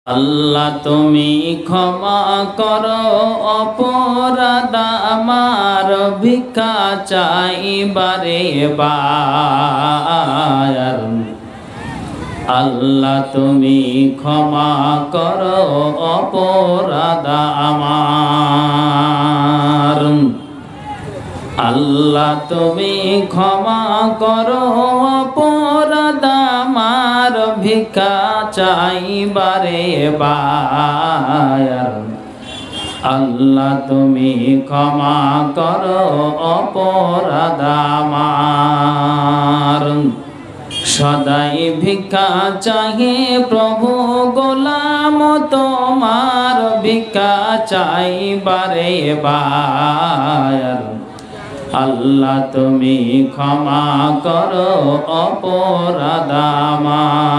আল্লাহ তুমি ক্ষমা করো অপরাধ আমার, ভিক্ষা চাই বারে বার। আল্লাহ তুমি ক্ষমা করো অপরাধ আমার। আল্লাহ তুমি ক্ষমা করো অপরাধ আমার, ভিক্ষা চাই বারে বার। আল্লাহ তুমি ক্ষমা করো অপরাধ আমার। সদাই ভিক্ষা চাহে প্রভু গোলাম তোমার, ভিক্ষা চাই বারে বার। আল্লাহ তুমি ক্ষমা করো অপরাধ আমার।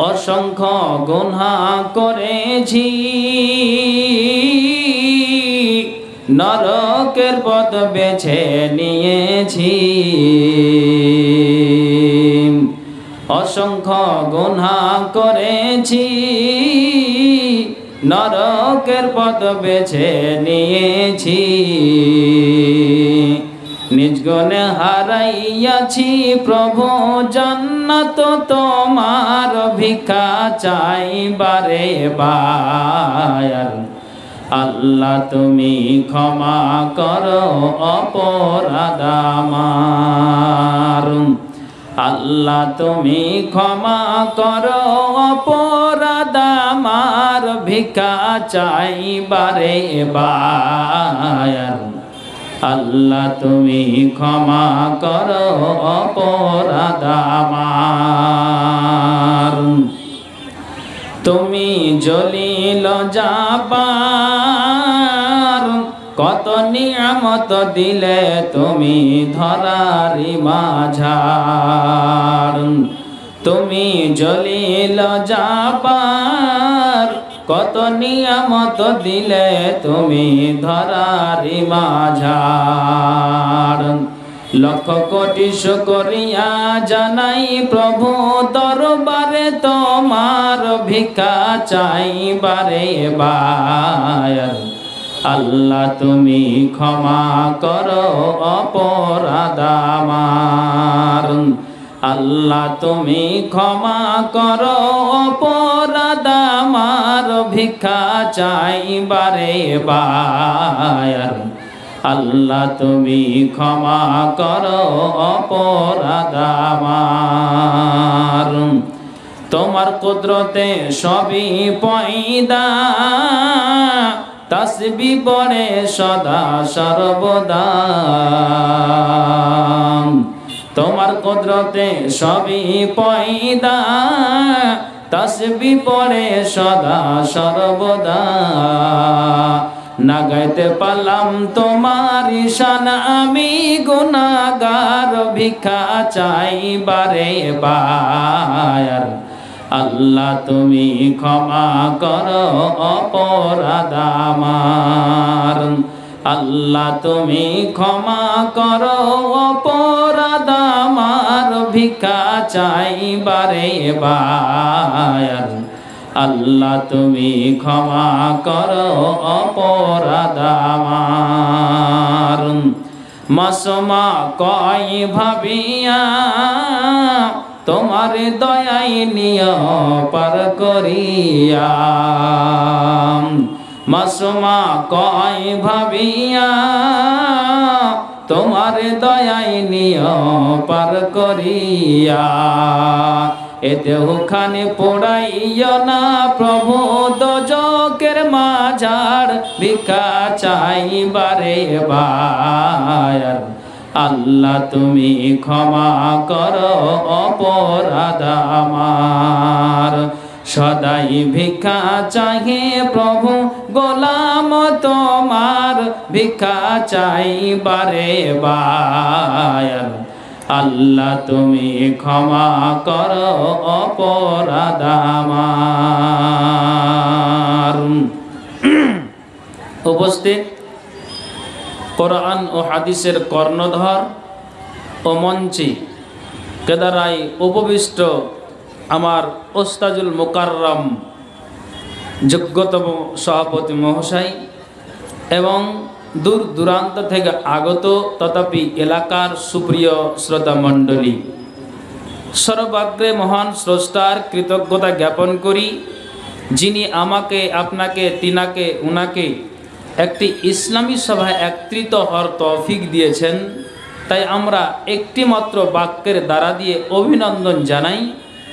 অসংখ্য গুনাহ করেছি, নরকের পথ বেছে নিয়েছি। অসংখ্য গুনাহ করেছি, নরকের পথ বেছে নিয়েছি। নিজ গুণে হারাইয়াছি প্রভু জান্নাত তোমার, ভিক্ষা চাই বারে বার। আল্লাহ তুমি ক্ষমা করো অপরাধ আমার। আল্লাহ তুমি ক্ষমা করো অপরাধ আমার, ভিক্ষা চাই বারে বার। আল্লাহ তুমি ক্ষমা করো অপরাধ আমার। তুমি জলিল জাবার, কত নিয়ামত দিলে তুমি ধরারি মাঝার। তুমি জলিল জাবার, কত নিয়ামত দিলে তুমি ধরারি মাঝার। লক্ষ কোটি শুকরিয়া জানাই প্রভু দরবারে তোমার, ভিক্ষা চাই বারে বার। আল্লাহ তুমি ক্ষমা করো অপরাধ আমার। আল্লাহ তুমি ক্ষমা করো অপরাধ আমার, ভিক্ষা চাই বারে বার। আল্লাহ তুমি ক্ষমা করো অপরাধ আমার। তোমার কুদরতে সবই পয়দা, তাসবিহ পড়ে সদা সর্বদা। তোমার কুদরতে সবই পয়দা, তাসবিহ পড়ে সদা সর্বদা। না গাইতে পারলাম তোমার শান আমি গুনাহগার, ভিক্ষা চাই বারে বার। আল্লাহ তুমি ক্ষমা করো অপরাধ আমার। আল্লাহ তুমি ক্ষমা করো অপরাধ আমার, ভিক্ষা চাই বারে বার। আল্লাহ তুমি ক্ষমা করো অপরাধ আমার। মাসমা কয় ভাবিয়া তোমার দয়াই নিয় পার করিয়া। মাসমা কয় ভাবিয়া তোমার দয়াই নিয় পার করিয়া। এ দেহখানে পোড়াইও না প্রভু দোজকের মাঝার, ভিক্ষা চাই বারে বার। আল্লাহ তুমি ক্ষমা করো অপরাধ আমার। সদাই ভিক্ষা চাহে প্রভু গোলাম তোমার, ভিক্ষা চাই বারে বার। আল্লাহ তুমি ক্ষমা করো অপরাধ আমার। উপস্থিত কোরআন ও হাদিসের কর্ণধর ও মঞ্চে কেদারায় উপবিষ্ট আমার ওস্তাজুল মোকাররম যোগ্যতম সভাপতি মহাশয় এবং দূর দূরান্ত থেকে আগত তথাপি এলাকার সুপ্রিয় শ্রোতা মণ্ডলী, সর্বাগ্রে মহান স্রষ্টার কৃতজ্ঞতা জ্ঞাপন করি, যিনি আমাকে, আপনাকে, তিনাকে, উনাকে একটি ইসলামী সভায় একত্রিত হওয়ার তৌফিক দিয়েছেন। তাই আমরা একটি মাত্র বাক্যের দ্বারা দিয়ে অভিনন্দন জানাই।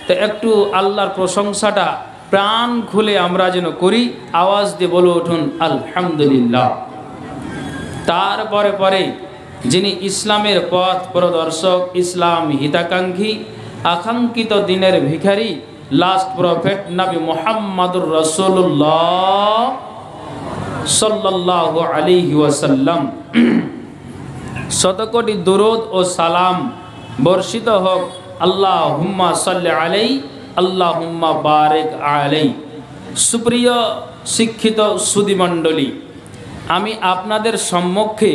তো একটু আল্লাহর প্রশংসাটা প্রাণ খুলে আমরা যেন করি, আওয়াজ দিয়ে বলে উঠুন আলহামদুলিল্লাহ। তারপরে পরে যিনি ইসলামের পথ প্রদর্শক, ইসলাম হিতাকাঙ্ক্ষী, আকাঙ্ক্ষিত দিনের ভিখারি, লাস্ট প্রফেট নবী মুহাম্মদুর রাসূলুল্লাহ সাল্লাল্লাহু আলাইহি ওয়াসাল্লাম, শতকোটি দুরূদ ও সালাম বর্ষিত হোক। আল্লাহুম্মা সাল্লি আলাইহি, আল্লাহুম্মা বারিক আলাইহি। সুপ্রিয় শিক্ষিত সুধীমণ্ডলী, আমি আপনাদের সম্মুখে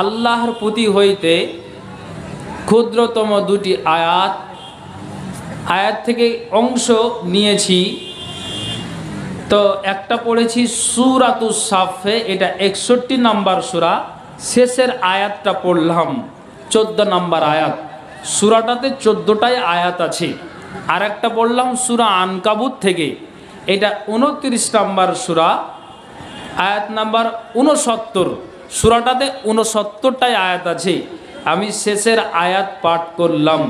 আল্লাহর প্রতি হইতে ক্ষুদ্রতম দুটি আয়াত থেকে অংশ নিয়েছি। তো একটা পড়েছি সূরাতুস সাফে, এটা 61 নম্বর সূরা, শেষের আয়াতটা পড়লাম 14 নম্বর আয়াত। সূরাটাতে 14টাই আয়াত আছে। আর একটা পড়লাম সূরা আনকাবুত থেকে, এটা 29 নম্বর সূরা, আয়াত নাম্বার 69। সূরাটাতে 69টাই আয়াত আছে। আমি শেষের আয়াত পাঠ করলাম।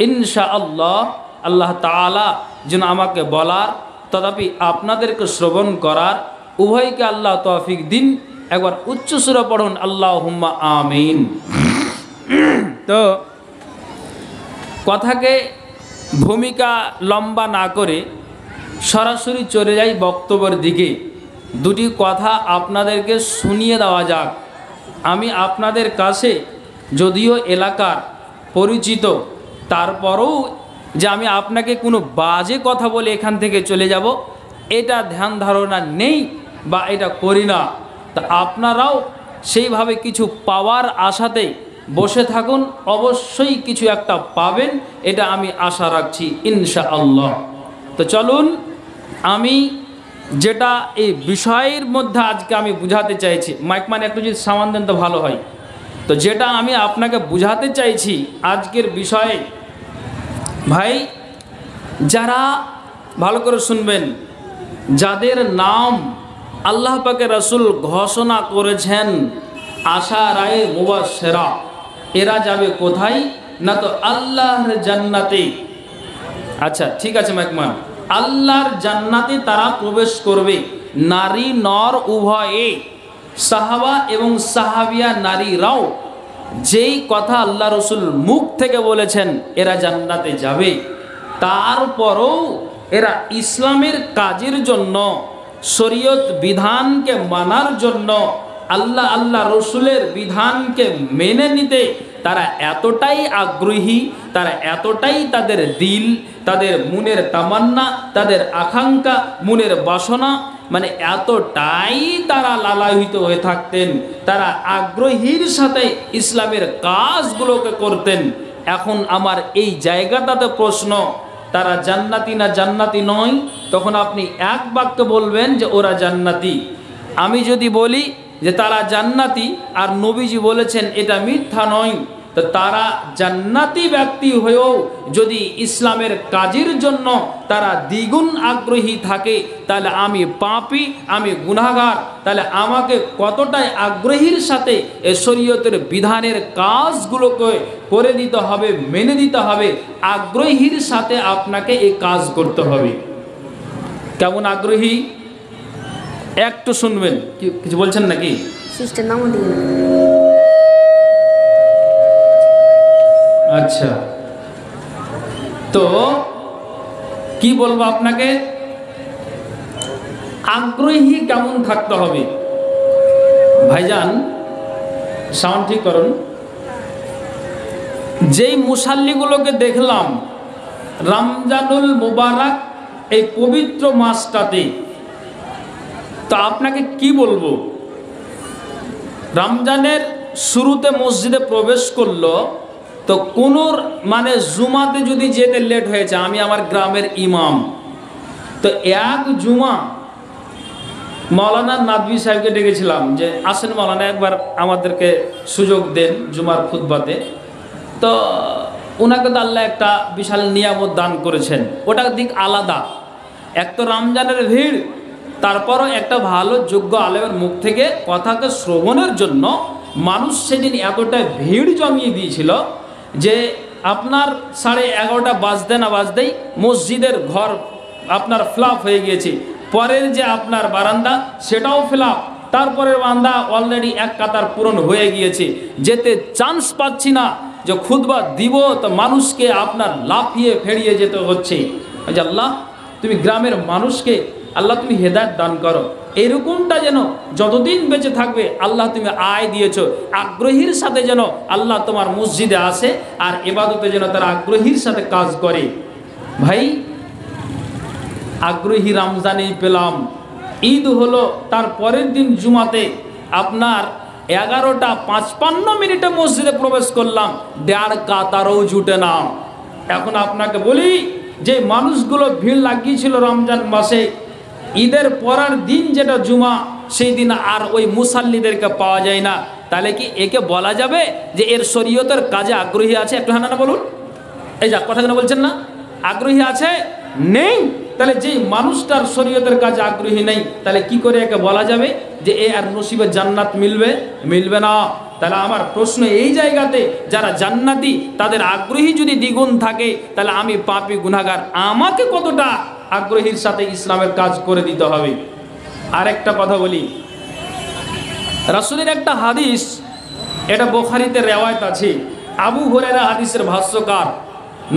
ইনশাআল্লাহ আল্লাহ তাআলা যেন আমাকে বলার তথাপি আপনাদেরকে শ্রবণ করার উভয়কে আল্লাহ তৌফিক দিন। একবার উচ্চ সুরে পড়ুন আল্লাহুম্মা আমিন। তো কথাকে ভূমিকা লম্বা না করে সরাসরি চলে যাই বক্তব্যের দিকে। দুটি কথা আপনাদেরকে শুনিয়ে দেওয়া যাক। আমি আপনাদের কাছে যদিও এলাকার পরিচিত, তারপরেও যে আমি আপনাকে কোনো বাজে কথা বলে এখান থেকে চলে যাব, এটা ধ্যান ধারণা নেই বা এটা করি না। তা আপনারাও সেইভাবে কিছু পাওয়ার আশাতে বসে থাকুন, অবশ্যই কিছু একটা পাবেন, এটা আমি আশা রাখছি ইনশাআল্লাহ। তো চলুন, আমি যেটা এই বিষয়ের মধ্যে আজকে আমি বুঝাতে চাইছি, মাইকমান একটু যদি সামান দেন তো ভালো হয়। তো যেটা আমি আপনাকে বুঝাতে চাইছি আজকের বিষয়ে, ভাই যারা ভালো করে শুনবেন, যাদের নাম আল্লাহ পাকের রাসূল ঘোষণা করেছেন আশারায়ে মুবাশশিরা, এরা যাবে কোথায়? না তো আল্লাহর জান্নাতে। আচ্ছা ঠিক আছে মাইকমান, আল্লাহর জান্নাতে তারা প্রবেশ করবে, নারী নর উভয়ে, সাহাবা এবং সাহাবিয়া নারীরাও। যেই কথা আল্লাহ রসুল মুখ থেকে বলেছেন এরা জান্নাতে যাবে, তারপরও এরা ইসলামের কাজের জন্য, শরীয়ত বিধানকে মানার জন্য, আল্লাহ রসুলের বিধানকে মেনে নিতে তারা এতটাই আগ্রহী, তারা এতটাই তাদের দিল, তাদের মনের তামান্না, তাদের আকাঙ্ক্ষা, মনের বাসনা, মানে এতটাই তারা লালায়িত হয়ে থাকতেন, তারা আগ্রহীর সাথে ইসলামের কাজগুলোকে করতেন। এখন আমার এই জায়গাটাতে প্রশ্ন, তারা জান্নাতি না জান্নাতি নয়? তখন আপনি এক বাক্যে বলবেন যে ওরা জান্নাতি। আমি যদি বলি যে তারা জান্নাতি আর নবীজি বলেছেন এটা মিথ্যা নয়, তো তারা জান্নাতি ব্যক্তি হয়েও যদি ইসলামের কাজের জন্য তারা দ্বিগুণ আগ্রহী থাকে, তাহলে আমি পাপী, আমি গুনাহগার। তাহলে আমাকে কতটাই আগ্রহীর সাথে এ শরীয়তের বিধানের কাজগুলোকে করে দিতে হবে, মেনে দিতে হবে। আগ্রহীর সাথে আপনাকে এই কাজ করতে হবে। কেমন আগ্রহী একটু শুনবেন। কিছু বলছেন নাকি? সিস্টার নামও দিন। আচ্ছা, তো কি বলবো আপনাকে, আগ্রহী কেমন থাকতে হবে ভাইজান? সাউন্ড ঠিক করুন। যেই মুসাল্লিগুলোকে দেখলাম রমজানুল মুবারক এই পবিত্র মাসটাতে, তা আপনাকে কি বলবো, রমজানের শুরুতে মসজিদে প্রবেশ করলো, তো কোনো মানে জুমাতে যদি যেতে লেট হয়েছে, আমি আমার গ্রামের ইমাম, তো এক জুমা মৌলানা নাদভী সাহেবকে ডেকেছিলাম যে আসেন মৌলানা একবার আমাদেরকে সুযোগ দেন জুমার খুতবাতে। তো ওনাকে তো আল্লাহ একটা বিশাল নিয়ামত দান করেছেন, ওটার দিক আলাদা। এক তো রমজানের ভিড়, তারপরও একটা ভালো যোগ্য আলেমের মুখ থেকে কথাকে শ্রবণের জন্য মানুষ সেদিন এতটা ভিড় জমিয়ে দিয়েছিল যে আপনার 11:30 বাজতে না বাজতেই মসজিদের ঘর আপনার ফ্লাপ হয়ে গিয়েছে। পরের যে আপনার বারান্দা সেটাও ফ্লাপ, তারপরের বারান্দা অলরেডি এক কাতার পূরণ হয়ে গিয়েছে। যেতে চান্স পাচ্ছি না, যে খুতবা দিব তো মানুষকে আপনার লাফিয়ে ফেরিয়ে যেতে হচ্ছে। যে আল্লাহ তুমি গ্রামের মানুষকে আল্লাহ তুমি হেদায়েত দান করো, এরকমটা যেন যতদিন বেঁচে থাকবে আল্লাহ তুমি আয় দিয়েছো, আগ্রহীর সাথে যেন আল্লাহ তোমার মসজিদে আসে আর ইবাদতে যেন তারা আগ্রহীর সাথে কাজ করে। ভাই আগ্রহী রমজানেই পেলাম, ঈদ হলো তার পরের দিন জুমাতে আপনার 11:55 মসজিদে প্রবেশ করলাম, 1.5 কাতারও জুটে না। এখন আপনাকে বলি যে মানুষগুলো ভিড় লাগিয়েছিল রমজান মাসে, ঈদের পরের দিন যেটা জুমা, সেই দিন আর ওই মুসাল্লিদেরকে পাওয়া যায় না। তাহলে কি একে বলা যাবে যে এর শরীয়তের কাজে আগ্রহী আছে? একটু হ্যাঁ না বলুন। এই যা কথা কেন বলছেন না, আগ্রহী আছে? নেই। তাহলে যেই মানুষটার শরীয়তের কাজে আগ্রহী নেই, তাহলে কি করে একে বলা যাবে যে এ আর নসিবে জান্নাত মিলবে? মিলবে না। তাহলে আমার প্রশ্ন এই জায়গাতে, যারা জান্নাতি তাদের আগ্রহী যদি দ্বিগুণ থাকে, তাহলে আমি পাপী গুনাহগার, আমাকে কতটা আগ্রহীর সাথে ইসলামের কাজ করে দিতে হবে। আরেকটা কথা বলি, রাসূলের একটা হাদিস, এটা বুখারীতে রিওয়ায়াত আছে, আবু হুরায়রা হাদিসের ভাষ্যকার,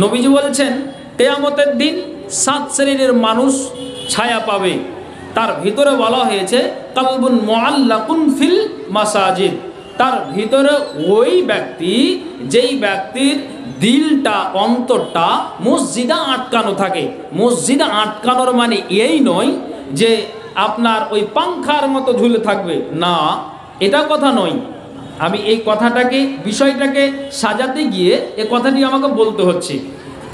নবীজি বলছেন কিয়ামতের দিন 7 শ্রেণীর মানুষ ছায়া পাবে। তার ভিতরে বলা হয়েছে কালবুন মুআল্লাকুন ফিল মাসাজিদ, তার ভিতরে ওই ব্যক্তি যেই ব্যক্তির দিলটা অন্তরটা মসজিদে আটকানো থাকে। মসজিদে আটকানোর মানে এই নয় যে আপনার ওই পাংখার মতো ঝুলে থাকবে, না, এটা কথা নয়। আমি এই কথাটাকে বিষয়টাকে সাজাতে গিয়ে এ কথাটি আমাকে বলতে হচ্ছে।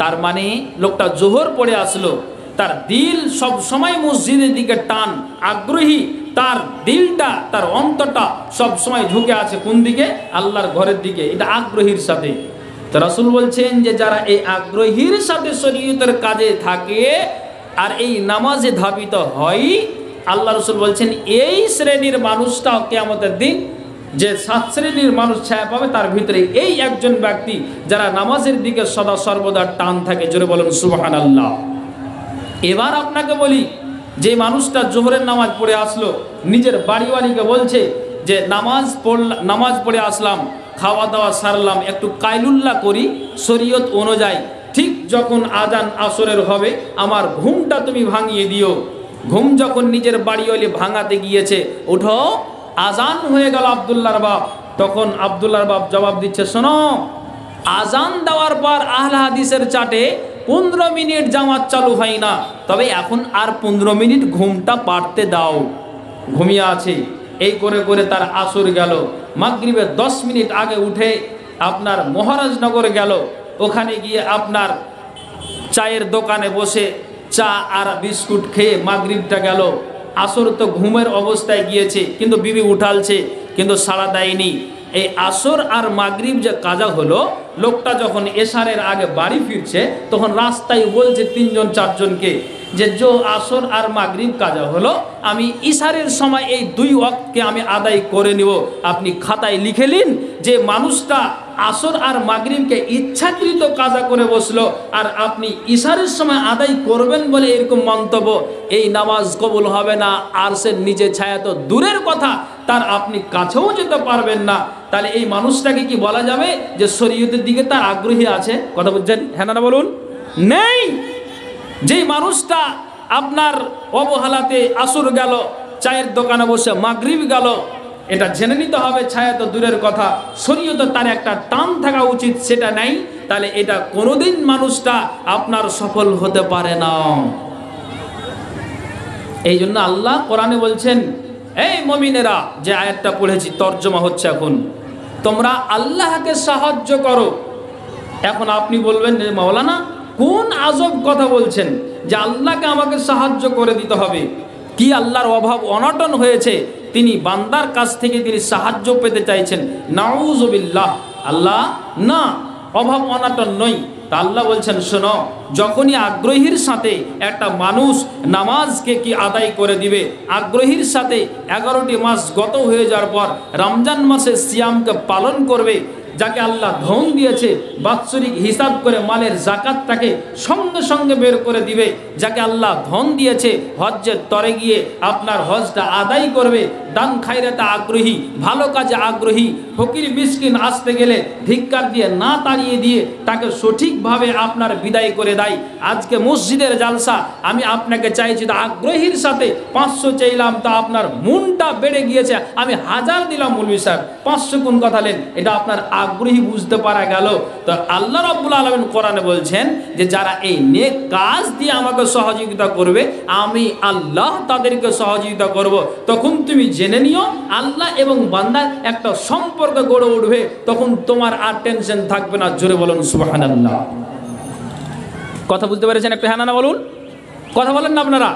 তার মানে লোকটা জোহর পড়ে আসলো, তার দিল সব সময় মসজিদের দিকে টান, আগ্রহী, তার দিলটা তার অন্তরটা সব সময় ঝুঁকে আছে কোন দিকে? আল্লাহর ঘরের দিকে। এটা আগ্রহীর সাথে। তো রাসূল বলছেন যে যারা এই আগ্রহীর সাথে শরীয়তের কাজে থাকে আর এই নামাজে ধাবিত হয়, আল্লাহ রাসূল বলছেন এই শ্রেণীর মানুষটাও কিয়ামতের দিন যে 7 শ্রেণীর মানুষ ছায়া পাবে, তার ভিতরে এই একজন ব্যক্তি যারা নামাজের দিকে সদা সর্বদা টান থাকে। জোরে বলেন সুবহানাল্লাহ। এবার আপনাকে বলি, যে মানুষটা জোহরের নামাজ পড়ে আসলো, নিজের বাড়িওয়ালিকে বলছে যে নামাজ পড়ে আসলাম, খাওয়া দাওয়া সারলাম, একটু কাইলুল্লাহ করি শরীয়ত অনুযায়ী, ঠিক যখন আজান আসরের হবে আমার ঘুমটা তুমি ভাঙিয়ে দিও। ঘুম যখন নিজের বাড়িওয়ালি ভাঙাতে গিয়েছে, ওঠো আজান হয়ে গেল আব্দুল্লাহর বাপ, তখন আব্দুল্লাহর বাপ জবাব দিচ্ছে, শোনো, আজান দেওয়ার পর আহলে হাদিসের চাটে 15 মিনিট জামাত চালু হয় না, তবে এখন আর 15 মিনিট ঘুমটা পাড়তে দাও, ঘুমিয়ে আছে। এই করে করে তার আসর গেল। মাগরিবের 10 মিনিট আগে উঠে আপনার মহারাজনগর গেল, ওখানে গিয়ে আপনার চায়ের দোকানে বসে চা আর বিস্কুট খেয়ে মাগরিবটা গেল। আসর তো ঘুমের অবস্থায় গিয়েছে, কিন্তু বিবি উঠালছে, কিন্তু সাড়া দেয়নি। এই আসর আর মাগরিব যে কাজা হলো, লোকটা যখন এশারের আগে বাড়ি ফিরছে তখন রাস্তায় বলছে 3-4 জনকে যে আসর আর মাগরিব কাজা হলো, আমি ইশারের সময় এই 2 ওয়াক্তকে আমি আদায় করে নিব। আপনি খাতায় লিখে নিন যে মানুষটা আসর আর মাগরিবকে ইচ্ছাকৃত কাজা করে বসলো, আর আপনি ইশারের সময় আদায় করবেন বলে এরকম মন্তব্য, এই নামাজ কবুল হবে না। আর সে নিজে ছায়া তো দূরের কথা, তার আপনি কাছেও যেতে পারবেন না। তাহলে এই মানুষটাকে কি বলা যাবে যে শরীয়তের দিকে তার আগ্রহী আছে? কথা বলছেন হ্যাঁ না বলুন? নেই। যেই মানুষটা আপনার অবহেলাতে আসর গেল, চায়ের দোকানে বসে মাগরিব গেল, এটা জেনে নিতে হবে ছায়া তো দূরের কথা, শরীয়তে তার একটা টান থাকা উচিত, সেটা নেই। তাহলে এটা কোনোদিন মানুষটা আপনার সফল হতে পারে না। এই জন্য আল্লাহ কোরআনে বলছেন, এই মুমিনেরা, যে আয়াতটা পড়েছি তর্জমা হচ্ছে এখন, তোমরা আল্লাহকে সাহায্য করো এখন আপনি বলবেন যে মাওলানা কোন আজব কথা বলছেন যে আল্লাহকে আমাকে সাহায্য করে দিতে হবে, কি আল্লাহর অভাব অনটন হয়েছে তিনি বান্দার কাছ থেকে তিনি সাহায্য পেতে চাইছেন? নাউজুবিল্লাহ, আল্লাহ না, অভাব অনটন নই। তা আল্লাহ বলছেন শোনো, যখনই আগ্রহীর সাথে একটা মানুষ নামাজকে কি আদায় করে দিবে, আগ্রহীর সাথে 11টি মাস গত হয়ে যাওয়ার পর রমজান মাসে সিয়ামকে পালন করবে, যাকে আল্লাহ ধন দিয়েছে বাৎসরিক হিসাব করে মালের জাকাতটাকে সঙ্গে সঙ্গে বের করে দিবে, যাকে আল্লাহ ধন দিয়েছে হজ্জের তরে গিয়ে আপনার হজটা আদায় করবে, দান খায়রাতে আগ্রহী, ভালো কাজে আগ্রহী, ফকির মিসকিন আসতে গেলে ধিক্কার দিয়ে না তাড়িয়ে দিয়ে তাকে সঠিকভাবে আপনার বিদায় করে দেয়। আজকে মসজিদের জালসা আমি আপনাকে চাইছি তো আগ্রহীর সাথে 500 চাইলাম, তা আপনার মনটা বেড়ে গিয়েছে, আমি 1000 দিলাম মৌলভী সাহেব, 500 কোন কথা নেন, এটা আপনার আগ্রহী বুঝতে পারা গেল। তো আল্লাহ রাব্বুল আলামিন কোরআনে বলছেন যে যারা এই নেক কাজ দিয়ে আমাকে সহযোগিতা করবে আমি আল্লাহ তাদেরকে সহযোগিতা করব। তখন তুমি জেনে নিও আল্লাহ এবং বান্দার একটা সম্পর্ক গড়ে উঠবে, তখন তোমার আর টেনশন থাকবে না। জোরে বলুন সুবহানাল্লাহ। কথা বুঝতে পেরেছেন? একটা হ্যাঁ না বলুন, কথা বলেন না আপনারা,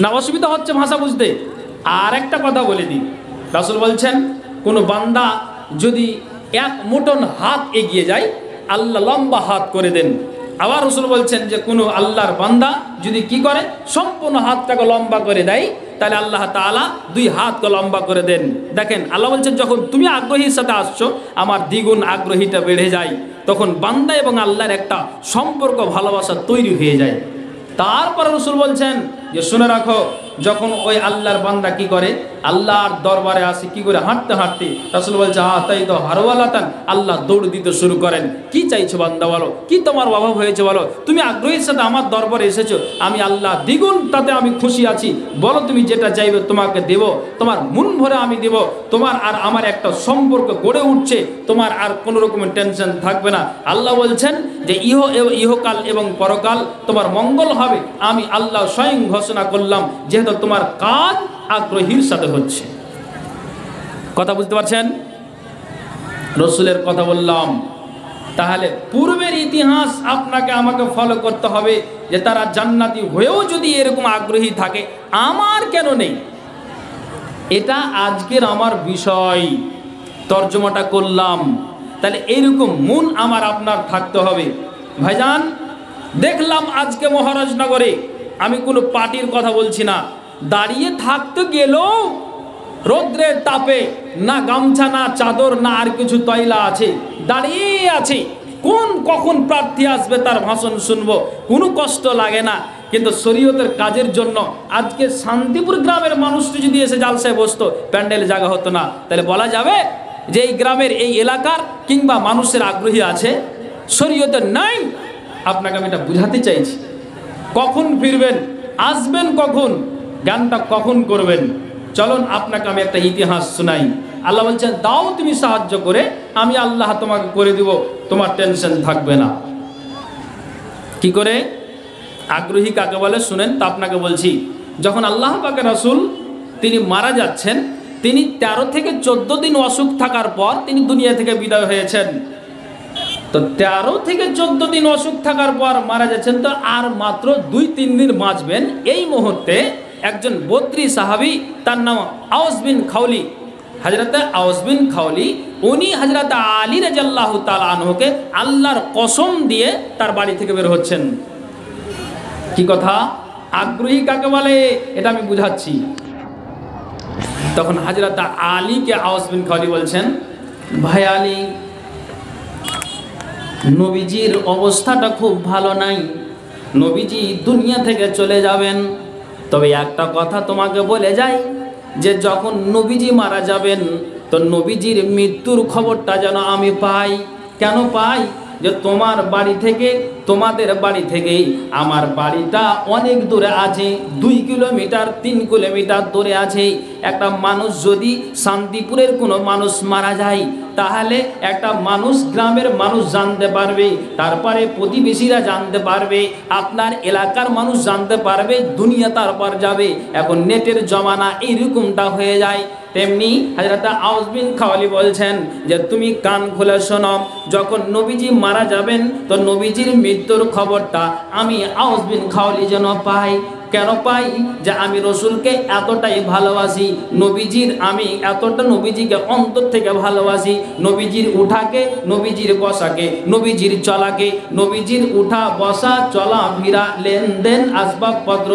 না অসুবিধা হচ্ছে ভাষা বুঝতে? আর একটা কথা বলে দিই, রাসূল বলছেন কোনো বান্দা যদি 1 মুঠন হাত এগিয়ে যায় আল্লাহ লম্বা হাত করে দেন। আবার রাসূল বলছেন যে কোনো আল্লাহর বান্দা যদি কি করে সম্পূর্ণ হাতটাকে লম্বা করে দেয় তাহলে আল্লাহ তাআলা 2 হাতকে লম্বা করে দেন। দেখেন আল্লাহ বলছেন যখন তুমি আগ্রহীর সাথে আসছো আমার দ্বিগুণ আগ্রহীটা বেড়ে যায়, তখন বান্দা এবং আল্লাহর একটা সম্পর্ক ভালোবাসা তৈরি হয়ে যায়। তারপর রাসূল বলছেন যে শুনে রাখো যখন ওই আল্লাহর বান্দা কি করে আল্লাহর দরবারে আসে কি করে হাঁটতে হাঁটতে, রাসূল বলছে তাই তো হারওয়ালাতান, আল্লাহ দৌড় দিতে শুরু করেন। কি চাইছো বান্দা বলো, কি তোমার অভাব হয়েছে বলো, তুমি আগ্রহীর সাথে আমার দরবারে এসেছো, আমি আল্লাহ দ্বিগুণ তাতে আমি খুশি আছি, বলো তুমি যেটা চাইবে তোমাকে দেব, তোমার মন ভরে আমি দেব, তোমার আর আমার একটা সম্পর্ক গড়ে উঠছে, তোমার আর কোনো রকমের টেনশন থাকবে না। আল্লাহ বলছেন যে ইহকাল এবং পরকাল তোমার মঙ্গল হবে, আমি আল্লাহ স্বয়ং ঘোষণা করলাম, যেহেতু তোমার কাজ আগ্রহীর সাথে হচ্ছে। কথা বুঝতে পারছেন? রসুলের কথা বললাম। তাহলে পূর্বের ইতিহাস আপনাকে আমাকে ফলো করতে হবে যে তারা জান্নাতি হয়েও যদি এরকম আগ্রহী থাকে আমার কেন নেই। এটা আজকের আমার বিষয়, তর্জমাটা করলাম। তাহলে এইরকম মন আমার আপনার থাকতে হবে। ভাইজান দেখলাম আজকে মহারাজনগরে, আমি কোনো পার্টির কথা বলছি না, দাঁড়িয়ে থাকতে গেলেও রৌদ্রের তাপে না গামছা না চাদর না আর কিছু তৈলা আছে, দাঁড়িয়ে আছে, কখন প্রার্থী আসবে তার ভাষণ শুনবো, কোনো কষ্ট লাগে না। কিন্তু শরীয়তের কাজের জন্য আজকে শান্তিপুর গ্রামের মানুষটি যদি এসে জালসায় বসতো প্যান্ডেল জায়গা হতো না, তাহলে বলা যাবে যে এই গ্রামের এই এলাকার কিংবা মানুষের আগ্রহী আছে? শরীয়তের নাই। আপনাকে আমি এটা বুঝাতে চাইছি। কখন ফিরবেন, আসবেন কখন, গানটা কখন করবেন? চলুন আপনাকে আমি একটা ইতিহাস শোনাই। আল্লাহ বলছেন দাও তুমি সাহায্য করে, আমি আল্লাহ তোমাকে করে দিব, তোমার টেনশন থাকবে না। কি করে? আগ্রহী কাকে বলে শুনেন তো আপনাকে বলছি। যখন আল্লাহ পাকের রাসূল তিনি মারা যাচ্ছেন, তিনি 13 থেকে 14 দিন অসুখ থাকার পর তিনি দুনিয়া থেকে বিদায় হয়েছেন। তো 13 থেকে 14 দিন অসুখ থাকার পর মারা যাচ্ছেন, তো আর মাত্র 2-3 দিন বাঁচবেন। এই মুহূর্তে একজন বদরি সাহাবী, তার নাম আওস বিন খাওলি, হযরতে আওস বিন খাওলি, উনি হযরত আলী রাদিয়াল্লাহু তাআলা আনহুকে আল্লাহর কসম দিয়ে তার বাড়ি থেকে বের হচ্ছেন। কি কথা? আগ্রহী কাকে বলে এটা আমি বুঝাচ্ছি। তখন হযরত আলীকে আওস বিন খাওলি বলছেন, ভাই আলী, নবীজির অবস্থাটা খুব ভালো নাই, নবীজি দুনিয়া থেকে চলে যাবেন। তবে একটা কথা তোমাকে বলে যাই, যে যখন নবীজি মারা যাবেন তো নবীজির মৃত্যুর খবরটা যেন আমি পাই। কেন পাই? যে তোমার বাড়ি থেকে তোমাদের বাড়ি থেকে আমার বাড়িটা অনেক দূরে আছে, 2 কিলোমিটার 3 কিলোমিটার দূরে আছে। একটা মানুষ যদি শান্তিপুরের কোনো মানুষ মারা যায়, তাহলে একটা মানুষ, গ্রামের মানুষ জানতে পারবে, তারপরে প্রতিবেশীরা জানতে পারবে, আপনার এলাকার মানুষ জানতে পারবে, দুনিয়া তারপর যাবে। এখন নেটের জমানা এইরকমটা হয়ে যায়। তেমনি হযরত আউস বিন খাওয়ালি বলছেন যে তুমি কান খুলে শোনো, যখন নবীজি মারা যাবেন তো নবীজির মৃত্যুর খবরটা আমি আউস বিন খাওয়ালি যেন পাই। কেন পাই? যে আমি রসুলকে এতটাই ভালোবাসি, নবীজির আমি এতটা নবীজিকে অন্তর থেকে ভালোবাসি। নবীজির উঠাকে, নবীজির বসাকে, নবীজির চলাকে, নবীজির উঠা বসা চলা ফিরা লেনদেন আসবাবপত্র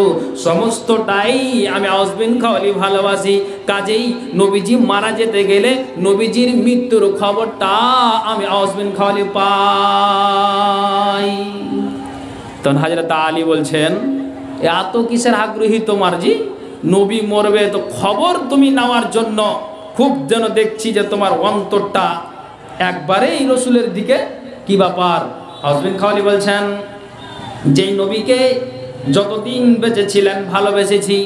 সমস্তটাই আমি আউস বিন খাওয়ালি ভালোবাসি। কাজেই নবীজি মারা যেতে গেলে নবীজির মৃত্যুর খবরটা আমি আউস বিন খাওয়ালি পাই। তখন হযরত আলী বলছেন, এত কিসের আগ্রহী তোমার জি? নবী মরবে তো খবর তুমি নেওয়ার জন্য খুব যেন দেখছি যে তোমার অন্তরটা একবারে এই রসুলের দিকে। কি ব্যাপার? আউস বিন খাওয়ালি বলছেন, যেই নবীকে যতদিন বেঁচে ছিলেন ভালোবেসেছি,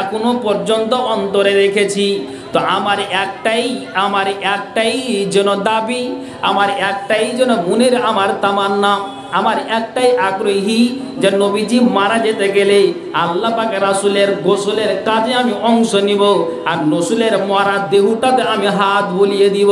এখনো পর্যন্ত অন্তরে রেখেছি, তো আমার একটাই যেন দাবি, আমার একটাই যেন মনের আমার তামান্না, আমার একটাই আগ্রহী যে নবীজি মারা যেতে গেলে আল্লাহ পাকের রাসূলের গোসলের কাজে আমি অংশ নিব, আর রসুলের মরা দেহটাতে আমি হাত বুলিয়ে দিব,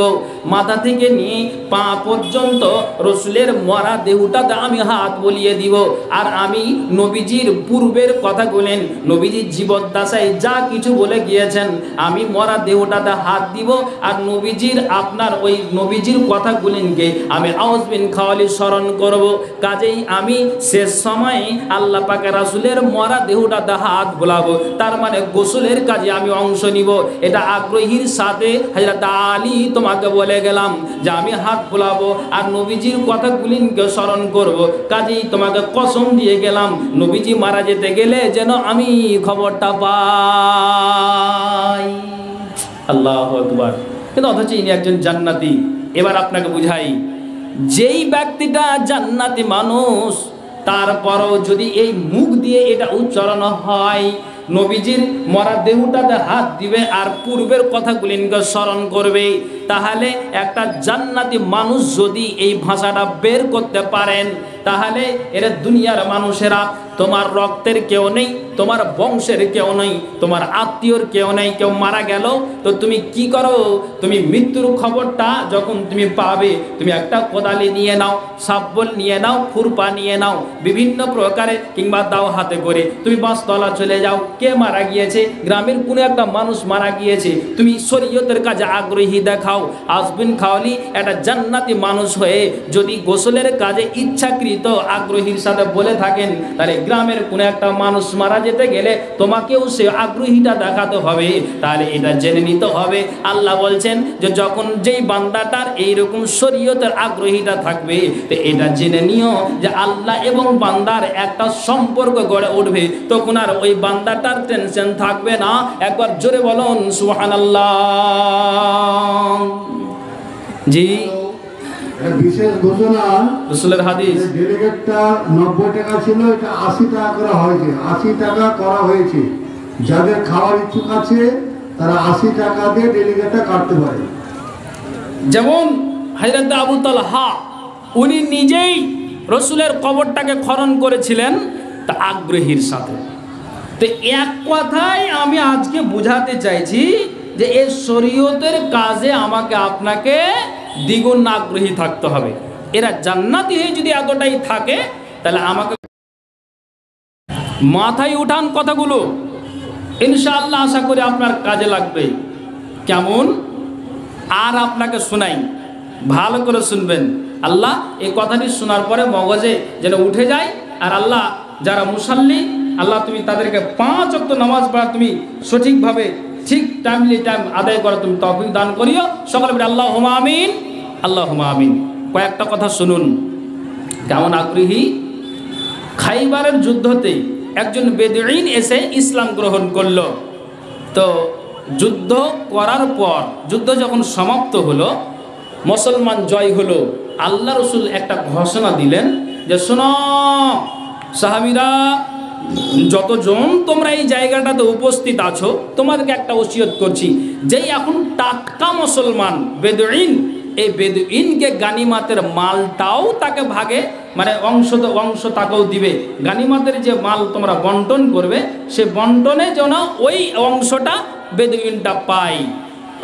মাথা থেকে নিয়ে পা পর্যন্ত রসুলের মরা দেহটাতে আমি হাত বুলিয়ে দিব। আর আমি নবীজির পূর্বের কথা বলেন, নবীজির জীবদ্দশায় যা কিছু বলে গিয়েছেন, আমি মরা দেহটাতে হাত দিব, আর নবীজির আপনার ওই নবীজির কথাগুলিনকে আমি আউস বিন খাওয়ালি স্মরণ করব। কাজেই আমি শেষ সময়ে আল্লাহ পাকের রাসূলের মরা দেহটাতে হাত বোলাবো, তার মানে গোসলের কাজে আমি অংশ নিব। এটা আগ্রহীর সাথে হযরত আলী তোমাকে বলে গেলাম যে আমি হাত বোলাবো আর নবীজির কথাগুলিকে স্মরণ করব। কাজেই তোমাকে কসম দিয়ে গেলাম, নবীজি মারা যেতে গেলে যেন আমি খবরটা পাই। আল্লাহু আকবার। কিন্তু অথচ ইনি একজন জান্নাতি। এবার আপনাকে বুঝাই, যেই ব্যক্তিটা জান্নাতি মানুষ, তারপরও যদি এই মুখ দিয়ে এটা উচ্চারণ হয়, নবীজির মরা দেহটাতে হাত দিবে আর পূর্বের কথাগুলিকে স্মরণ করবে, তাহলে একটা জান্নাতি মানুষ যদি এই ভাষাটা বের করতে পারেন, তাহলে এর দুনিয়ার মানুষেরা তোমার রক্তের কেউ নেই, তোমার বংশের কেউ নেই, তোমার আত্মীয়র কেউ নেই, কেউ মারা গেল তো তুমি কি করো? তুমি মৃত্যুর খবরটা যখন তুমি পাবে, তুমি একটা কোদালি নিয়ে নাও, শাবল নিয়ে নাও, খুরপা নিয়ে নাও, বিভিন্ন প্রকারে, কিংবা দাও হাতে করে তুমি বাসতলা চলে যাও। কে মারা গিয়েছে? গ্রামের কোনো একটা মানুষ মারা গিয়েছে, তুমি শরীয়তের কাজে আগ্রহী দেখাও। আউস বিন খাওয়ালি একটা জান্নাতি মানুষ হয়ে যদি গোসলের কাজে ইচ্ছাকৃত আগ্রহীর সাথে বলে থাকেন, তাহলে গ্রামের কোনো একটা মানুষ মারা যেতে গেলে তোমাকেও সে আগ্রহীটা দেখাতে হবে। তাহলে এটা জেনে নিতে হবে, আল্লাহ বলছেন যে যখন যেই বান্দাটার এইরকম শরীয়তের আগ্রহীটা থাকবে, তো এটা জেনে নিও যে আল্লাহ এবং বান্দার একটা সম্পর্ক গড়ে উঠবে, তখন আর ওই বান্দাটার টেনশন থাকবে না। একবার জোরে বলুন সুবহানাল্লাহ। জি, বিশেষ ঘোষণা, রাসূলের হাদিস। ডেলিগেটটা 90 টাকা ছিল, এটা 80 টাকা করা হয়েছে। 80 টাকা করা হয়েছে। যাদের খাওয়ার ইচ্ছুক আছে তারা 80 টাকা দিয়ে ডেলিগেটটা কাটতে পারে। যেমন হযরত আবু তালহা, উনি নিজেই রসুলের কবরটাকে খনন করেছিলেন তা আগ্রহীর সাথে। তো এক কথায় আমি আজকে বোঝাতে চাইছি যে এই শরীয়তের কাজে আমাকে আপনাকে দ্বিগুণ আগ্রহী থাকতে হবে। এরা জান্নাতি হয়ে যদি এতটাই থাকে, তাহলে আমাকে মাথায় উঠান কথাগুলো, ইনশাআল্লাহ আশা করি আপনার কাজে লাগবে। কেমন? আর আপনাকে শোনাই, ভালো করে শুনবেন। আল্লাহ এই কথাটি শোনার পরে মগজে যেন উঠে যায়। আর আল্লাহ যারা মুসাল্লি, আল্লাহ তুমি তাদেরকে 5 ওয়াক্ত নামাজ পড়া তুমি সঠিকভাবে ঠিক টাইমলি টাইম আদায় করা তুমি তৌফিক দান করিও। সকলে বলে আল্লাহুম্মা আমিন, আল্লাহুম্মা আমিন। কয়েকটা কথা শুনুন, কেমন আগ্রহী। খাইবারের যুদ্ধতে একজন বেদুইন এসে ইসলাম গ্রহণ করল। তো যুদ্ধ করার পর, যুদ্ধ যখন সমাপ্ত হলো, মুসলমান জয় হলো, আল্লাহ রসুল একটা ঘোষণা দিলেন যে শোনো সাহাবীরা, যতজন তোমরা এই জায়গাটাতে উপস্থিত আছো, তোমাদেরকে একটা ওসিয়ত করছি, যেই এখন টাটকা মুসলমান বেদুইন, এই বেদুইনকে গানিমাতের মালটাও তাকে ভাগে, মানে অংশ তাকেও দিবে। গানিমাতের যে মাল তোমরা বন্টন করবে, সে বন্টনে যেন ওই অংশটা বেদুইনটা পায়।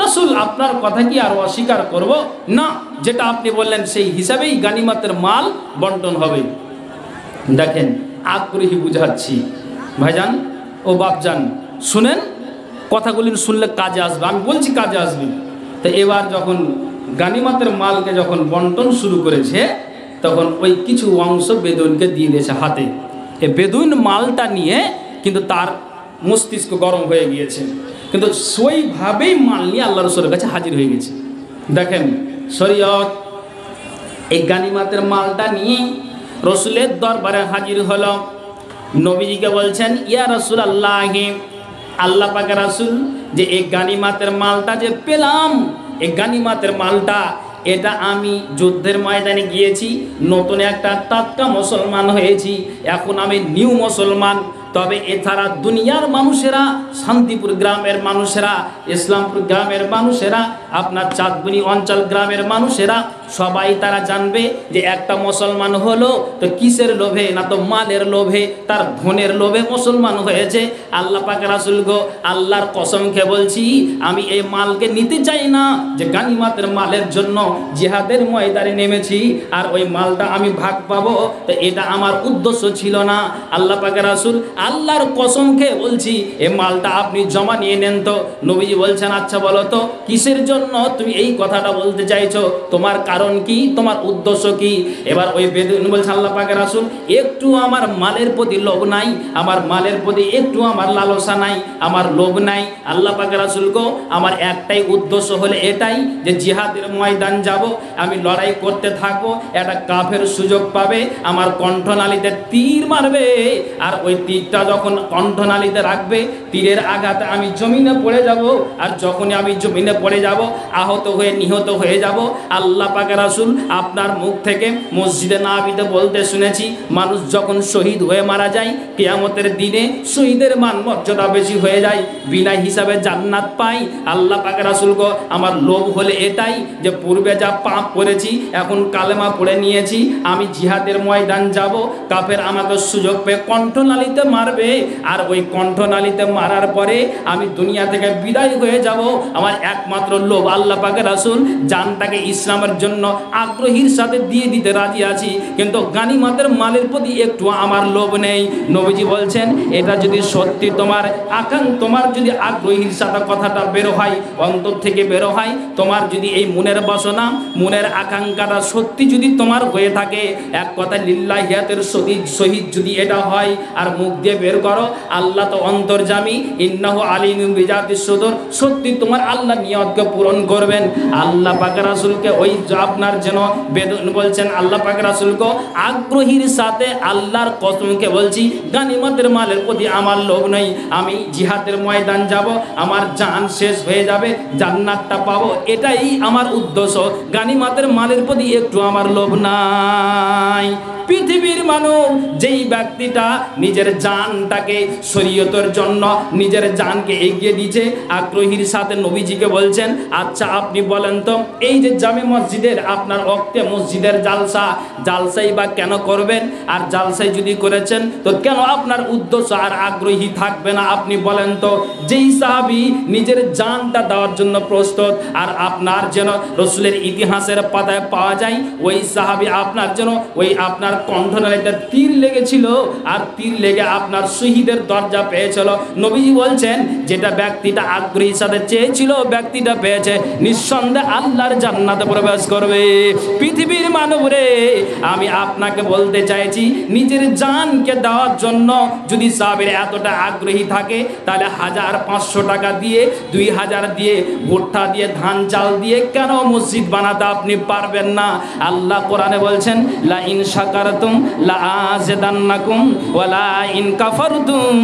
রাসূল আপনার কথা কি আর অস্বীকার করব না? যেটা আপনি বললেন সেই হিসাবেই গানিমাতের মাল বন্টন হবে। দেখেন আগ্রহী বুঝাচ্ছি ভাইজান ও বাপজান, শুনেন, কথাগুলি শুনলে কাজে আসবে, আমি বলছি কাজে আসবে। তো এবার যখন গানিমাতের মালকে যখন বন্টন শুরু করেছে, তখন ওই কিছু অংশ বেদুইনকে দিয়ে দিয়েছে হাতে। এই বেদুইন মালটা নিয়ে কিন্তু তার মস্তিষ্ক গরম হয়ে গিয়েছে, কিন্তু সেইভাবেই মাল নিয়ে আল্লাহ রাসূলের কাছে হাজির হয়ে গেছে। দেখেন শরীয়ত এই গানিমাতের মালটা নিয়ে রসুলের দরবারে হাজির হলো। নবীজিকে বলছেন, ইয়া রাসূলুল্লাহ, আল্লাহ পাকের রাসূল, যে এই গানিমাতের মালটা যে পেলাম, এই গানিমাতের মালটা এটা আমি যুদ্ধের ময়দানে গিয়েছি, নতুন একটা টাটকা মুসলমান হয়েছি, এখন আমি নিউ মুসলমান। তবে এছাড়া দুনিয়ার মানুষেরা, শান্তিপুর গ্রামের মানুষেরা, ইসলামপুর গ্রামের মানুষেরা, আপনার চাঁদবনি অঞ্চল গ্রামের মানুষেরা সবাই তারা জানবে যে একটা মুসলমান হলো তো কিসের লোভে, না তো মালের লোভে, তার ধনের লোভে মুসলমান হয়েছে। আল্লাহ পাক রাসূল গো, আল্লাহর কসম খেয়ে বলছি, আমি এই মালকে নিতে চাই না, যে গানিমাতের মালের জন্য জিহাদের ময়দানে নেমেছি আর ওই মালটা আমি ভাগ পাবো, তো এটা আমার উদ্দেশ্য ছিল না। আল্লাহ পাক রাসূল আল্লাহর কসম খেয়ে বলছি, এই মালটা আপনি জমা নিয়ে নেন। তো নবীজি বলছেন, আচ্ছা বলো তো কিসের জন্য তুমি এই কথাটা বলতে চাইছো, তোমার কারণ কি, তোমার উদ্দেশ্য কি? এবার ওই বেদুইন বলছে, আল্লাহ পাকের রাসূল, একটু আমার মালের প্রতি লোভ নাই, আমার মালের প্রতি একটু আমার লালসা নাই, আমার লোভ নাই। আল্লাহ পাকের রাসূল গো, আমার একটাই উদ্দেশ্য হলে এটাই, যে জিহাদের ময়দান যাব, আমি লড়াই করতে থাকবো, একটা কাফের সুযোগ পাবে, আমার কণ্ঠনালীতে তীর মারবে, আর ওই তীরটা যখন কণ্ঠনালীতে রাখবে, তীরের আঘাতে আমি জমিনে পড়ে যাব, আর যখনই আমি জমিনে পড়ে যাব, আহত হয়ে নিহত হয়ে যাব। আল্লাহ পাকের রাসূল, আপনার মুখ থেকে মসজিদে নববীতে বলতে শুনেছি, মানুষ যখন শহীদ হয়ে মারা যায়, কিয়ামতের দিনে শহীদের মান মর্যাদা বেশি হয়ে যায়, বিনা হিসাবে জান্নাত পাই। আল্লাহ পাকের রাসূল গো, আমার লোভ হলে এটাই, যে পূর্বে যা পাপ করেছি, এখন কালেমা পড়ে নিয়েছি, আমি জিহাদের ময়দান যাব, কাফের আমাকে সুযোগ পেয়ে কণ্ঠনালীতে মারবে, আর ওই কণ্ঠনালীতে মারার পরে আমি দুনিয়া থেকে বিদায় হয়ে যাব। আমার একমাত্র লোভ, আল্লাহ পাকের রাসূল, জানটাকে ইসলামের জন্য আগ্রহীর সাথে দিয়ে দিতে রাজি আছি, কিন্তু গানিমাতের মালের প্রতি একটু আমার লোভ নেই। নবীজি বলছেন, এটা যদি সত্যি তোমার তোমার যদি আগ্রহীর সাথে কথাটা বেরো হয়, অন্তর থেকে বেরো হয়, তোমার যদি এই মনের বাসনা, মনের আকাঙ্ক্ষাটা সত্যি যদি তোমার হয়ে থাকে, এক কথা লিল্লাহিয়াতের শহীদ যদি এটা হয়, আর মুখ দিয়ে বের করো, আল্লাহ তো অন্তর্যামী, ইন্নাহু আলিমুম বিজাতিস সুদূর, সত্যি তোমার আল্লাহ নিয়তকে পূরণ করবেন। আল্লাহ পাক রাসূলকে ওই আপনার যেন বেদুইন বলছেন, আল্লাহ পাক রাসূলকে আগ্রহীর সাথে আল্লাহর কসমকে বলছি, গানিমতের মালের প্রতি আমার লোভ নেই, আমি জিহাদের ময়দান যাব, আমার জান শেষ হয়ে যাবে, জান্নাতটা পাবো, এটাই আমার উদ্দেশ্য, গানিমতের মালের প্রতি একটু আমার লোভ নাই। পৃথিবীর মানুষ, যেই ব্যক্তিটা নিজের জানটাকে শরীয়তের জন্য নিজের জানকে এগিয়ে দিয়েছে, আগ্রহীর সাথে নবীজিকে বলছেন, আচ্ছা আপনি বলেন তো, এই যে জামে মসজিদের আপনার ওয়াক্তে মসজিদের জালসাই বা কেন করবেন? আর জালসাই যদি করেছেন, তো কেন আপনার উদ্দেশ্য আর আগ্রহী থাকবে না? আপনি বলেন তো। যেই সাহাবী নিজের জানটা দেওয়ার জন্য প্রস্তুত, আর আপনার যেন রসুলের ইতিহাসের পাতায় পাওয়া যায়, ওই সাহাবী আপনার যেন ওই আপনার কণ্ঠনালীতে তীর লেগেছিল, আর তীর লেগে আপনার শহীদের দরজা পেয়েছিল। নবীজি বলছেন, যেটা ব্যক্তিটা আগ্রহীর সাথে চেয়েছিল, ব্যক্তিটা পেয়েছে, নিঃসন্দেহে আল্লাহর জান্নাতে প্রবেশ করবে। পৃথিবীর মানব রে, আমি আপনাকে বলতে চাইছি, নিজের জানকে দেওয়ার জন্য যদি সাহাবীর এতটা আগ্রহী থাকে, তাহলে 1500 টাকা দিয়ে, 2000 দিয়ে, ভুট্টা দিয়ে, ধান চাল দিয়ে কেন মসজিদ বানাতে আপনি পারবেন না? আল্লাহ কোরআনে বলছেন, লা ইন শাকার শাকারতুম লাআযিদান্নাকুম ওয়া লা ইন কাফারতুম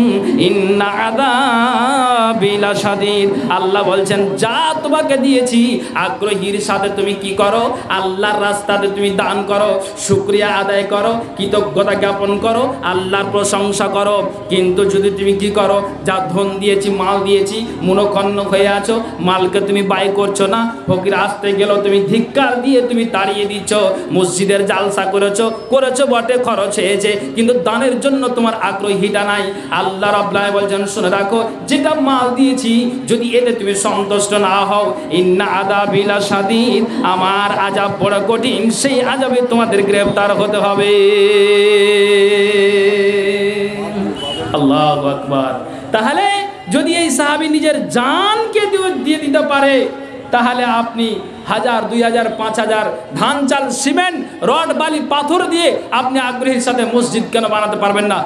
ইন্না আযাবি লাশাদীদ। আল্লাহ বলছেন যা তোমাকে দিয়েছি আগ্রহীর সাথে তুমি কি করো, আল্লাহর রাস্তাতে তুমি দান করো, শুকরিয়া আদায় করো, কৃতজ্ঞতা জ্ঞাপন করো, আল্লাহর প্রশংসা করো। কিন্তু যদি তুমি কি করো, যা ধন দিয়েছি, মাল দিয়েছি, মনোক্ষণ্ণ হয়ে আছো, মালকে তুমি ব্যয় করছো না, ফকির আসতে গেলেও তুমি ধিক্কার দিয়ে তুমি তাড়িয়ে দিচ্ছ, মসজিদের জালসা করেছো বটে, খরচ হয়েছে, কিন্তু দানের জন্য তোমার আগ্রহীটা নাই। আল্লাহ রাব্বুল আলামিন বলছেন শুনে রাখো, যেটা মাল দিয়েছি যদি এতে তুমি সন্তুষ্ট না হও, ইন্না আযাবি লাশাদীদ, আমার আযাব বড় কঠিন, সেই আযাবে তোমাদের গ্রেফতার হতে হবে। আল্লাহু আকবার। তাহলে যদি এই সাহাবী নিজের জানকে দিয়ে দিতে পারে, তাহলে আপনি 1000, 2000, 5000 ধান চাল সিমেন্ট রড বালি পাথর দিয়ে আপনি আগ্রহের সাথে মসজিদ কেন বানাতে পারবেন না?